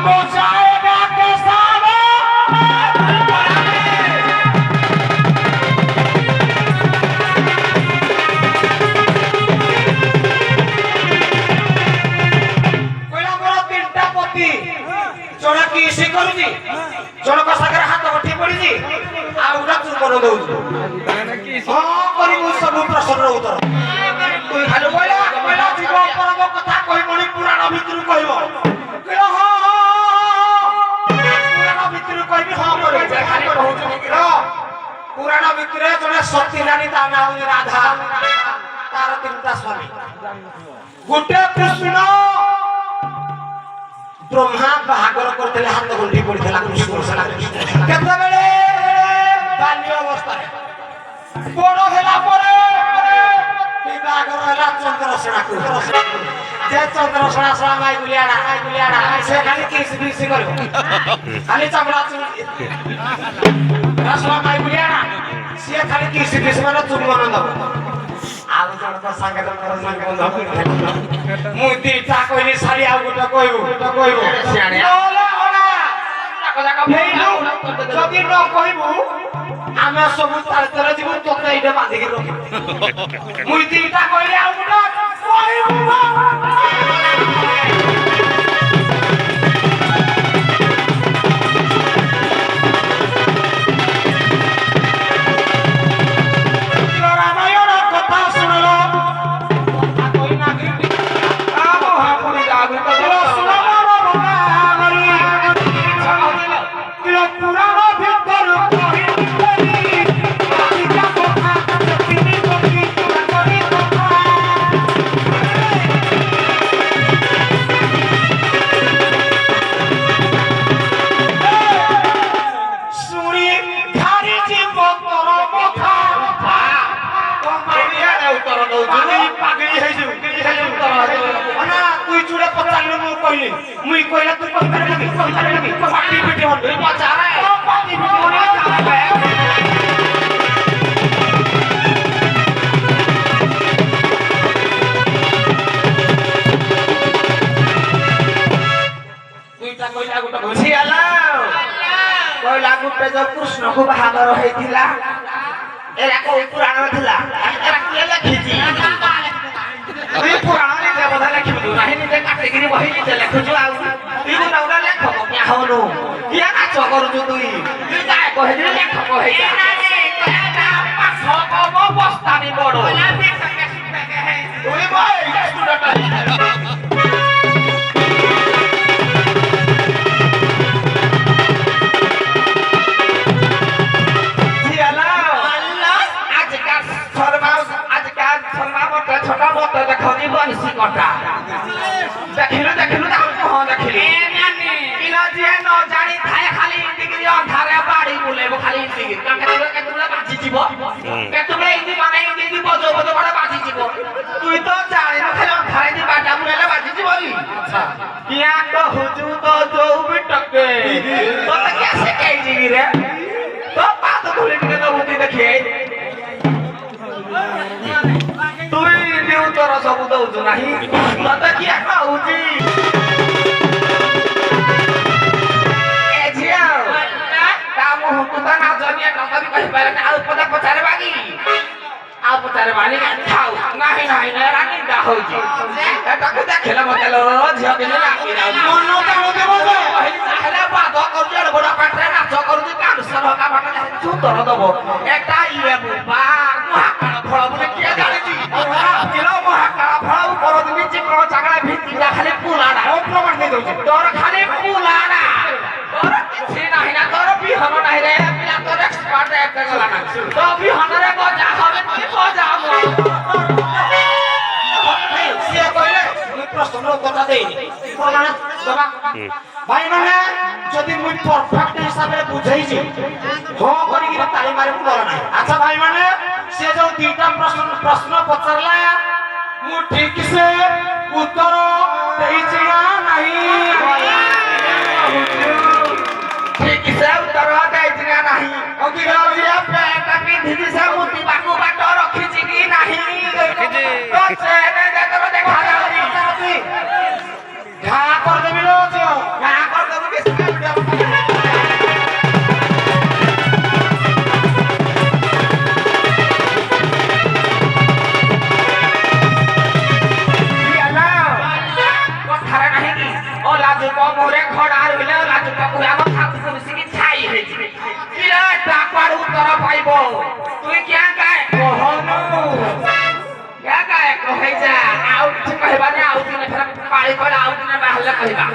हमको जाएगा कैसा ଜଣେ କି ଇସି କରୁଛି ଜଣଙ୍କ ସାଙ୍ଗରେ ହାତ ଗଠି ପଡିଛି ଆଉ ଗୋଟା ଚୁମ୍ବନ ଦଉଛି ହଁ କରିବୁ ସବୁ ପ୍ରଶ୍ନର ଉତ୍ତର ତୁଇ ଖାଲି କହିଲା ଜୀବ ପରମ କଥା କହିବଣି ପୁରାଣ ଭିତରୁ କହିବ ହଁ ପୁରାଣ ଭିତରୁ କହିବି ହଁ କରିବି ଖାଲି କହୁଛୁ ପୁରାଣ ଭିତରେ ଜଣେ ସତୀ ନାରୀ ତା ନାଁ ହଉଛି ରାଧା ତାର ତିନିଟା ସ୍ୱାମୀ ଗୋଟେ କୃଷ୍ଣ ब्रह्मा बाहागर करते हाथ गंठी पड़ता कृष्ण केतबेले बाल्य अवस्था बड़ होला परे बाहागर होला चंद्रसेना जे चंद्रसेना सला माई गुलियाड़ा से खाली किस बिस करबो खाली चमड़ा रसला माई गुलियाड़ा से खाली किस बिस माने चुम्बन दबो आउ जण तो संगे मु दीटा कहली सारी आउ गोटा कहबो सियाणे ओला ओला ताको जाका फेइलु जदी न कहबू आमे सब तार जीव तोते इडे बांधी के रखिबो मु दीटा कहली आउ गोटा कहबू मुई कोइला तू कहि लगी पार्टी पिटी हो बचा रे पार्टी पिटी होने जा रे तुईटा कोइला गुटा घुसी आला कोइला गुटे जो कृष्ण को बाहागर होइतिला एरा को पुराण थिला एरा के लिखिची तुई पुराण रे बधा लिखिबु नाही नि काटेगिरी बही नि लिखुछु आ तुई को नाउरा लेखक क्या होनु किया नाच करू तुई तुई काय कहि दे लेखक हे जा कहता पाछो को बस्तानी बडो तुई भाई स्टूडेंट छोटा मोटा देखनी बंसी कटा देखिलु ना हां देखिलु ए नानी इना जे न जानी थाए खाली इंडिगिरी अंधारे बाड़ी बुलेबो खाली इंडिगिरी केतुला बाजी जीवो केतुला इंडी माने इंडी बजो बड़ा बाजी जीवो तुई तो जाने न खाली अंधारे दी बाटा बुलेले बाजी जीवो अच्छा किया तो हुजू तो जो भी टके तो कैसे कहि जीवी रे तो बात भूले के तो बुद्धि देखिए तोर सब दउछु नाही तते किया कहउची ए झिया काम हुकुता ना जनिया कभी कहि पारे ना पदा पचारे बागी आ पचारे बानी खाऊ नाही रानी दा होची एटा को देखला मतेलो झिया के ना मन का होते बोले पहली साहला बात कर जे बड़ा पाटरे नाच करू काम सब का बाटा छु तोर दबो एटा इए बा महाकाल फळ बोले किया जानिची किलो महाकाल फळ कर दिनी चिकन चागला भिती जा खाली पुलाडा ओ प्रमाण दे दउची तोर खाली पुलाडा तोर किछि नाही ना तोर बिहन नाही रे पिला तोर एक्सपर्ट एक गला ना तो बिहन रे बजा हबे तू बजा से कइले मुई प्रश्न उत्तर देइनी प्रमाण दबा भाई माने जदी मुई परफेक्ट हिसाब रे बुझाइছি हो करी कि ताली मारे डर नाही अच्छा भाई माने से जो तीनटा प्रश्न पचरला मु ठीक से उत्तर देइছি ना नहीं ठीक से उत्तर देइছি ना नहीं ओ कि गलिया पेट पिंधी से मुती बाकू बाट रखिছি कि नहीं तो से ने देखो देखा जाउची घा कर देबिलो जो घा कर ଲାଜୁକ ମୋରେ ଖଡା ରହିଲେ ଲାଜୁକ କୁରେ ଆମ ଠାକୁର ମିଶିକି ଛାଇ ହେଇଛି କିରେ ଡାକବାରୁ ଉତ୍ତର ପାଇବ তুই क्या गाए কহনু क्या गाए কহে যা ଆଉ କିଛି କହିବାନି ଆଉ ଦିନେ ଫେର ପାଳି କଲେ ଆଉ ଦିନେ ବାହାରିଲେ କହିବା